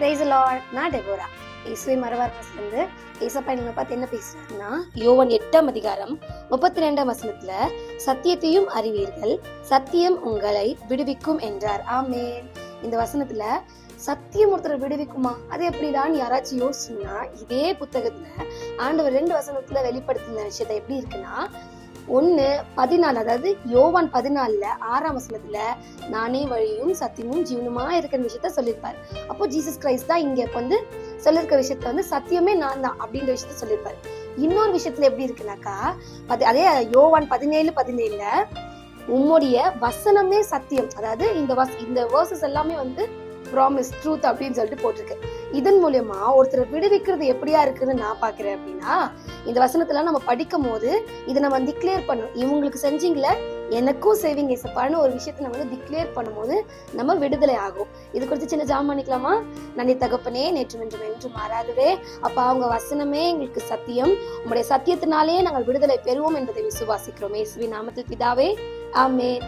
Price Lord. நான் Deborah. இயேசுவை மரவார்பஸ்லேருந்து ஏசப்பா எங்களை பார்த்து என்ன பேசுறாருன்னா, யோவான் 8:32 சத்தியத்தையும் அறிவீர்கள், சத்தியம் உங்களை விடுவிக்கும் என்றார். ஆமென். இந்த வசனத்துல சத்தியம் ஒருத்தர் விடுவிக்குமா, அது எப்படிதான் யாராச்சும் யோசிச்சுன்னா, இதே புத்தகத்துல ஆண்டவர் 2 வசனத்துல வெளிப்படுத்தின விஷயத்த எப்படி இருக்குன்னா, 1:14, அதாவது யோவான் 14:6 நானே வழியும் சத்தியமும் ஜீவனுமா இருக்கிற விஷயத்த சொல்லியிருப்பாரு. அப்போ ஜீசஸ் கிரைஸ்ட் தான் இங்க சொல்லிருக்க விஷயத்த சத்தியமே நான் தான் அப்படின்ற விஷயத்த சொல்லியிருப்பாரு. இன்னொரு விஷயத்துல எப்படி இருக்குனாக்கா, அதே யோவான் 17:17 உம்முடைய வசனமே சத்தியம், அதாவது இந்த வேர்சஸ் எல்லாமே ப்ராமிஸ், ட்ரூத் அப்படின்னு சொல்லிட்டு போட்டிருக்கு. இதன் மூலியமா ஒருத்தரை விடுவிக்கிறது எப்படியா இருக்குன்னு நான் பாக்குறேன் அப்படின்னா, இந்த வசனத்துல நம்ம படிக்கும் போது இதை நம்ம டிக்ளேர் பண்ணணும். இவங்களுக்கு செஞ்சீங்களே எனக்கும் செய்வீங்க ஏசப்பான்னு ஒரு விஷயத்த நம்ம டிக்ளேர் பண்ணும்போது நம்ம விடுதலை ஆகும். இது குறித்து சின்ன ஜாம் பண்ணிக்கலாமா? நன்றி தகப்பனே, நேற்றும் என்றும் என்றும் மாறாதவே அப்பா, அவங்க வசனமே எங்களுக்கு சத்தியம், உங்களுடைய சத்தியத்தினாலே நாங்கள் விடுதலை பெறுவோம் என்பதை விசுவாசிக்கிறோம். இயேசுவின் நாமத்தில் பிதாவே, ஆமென்.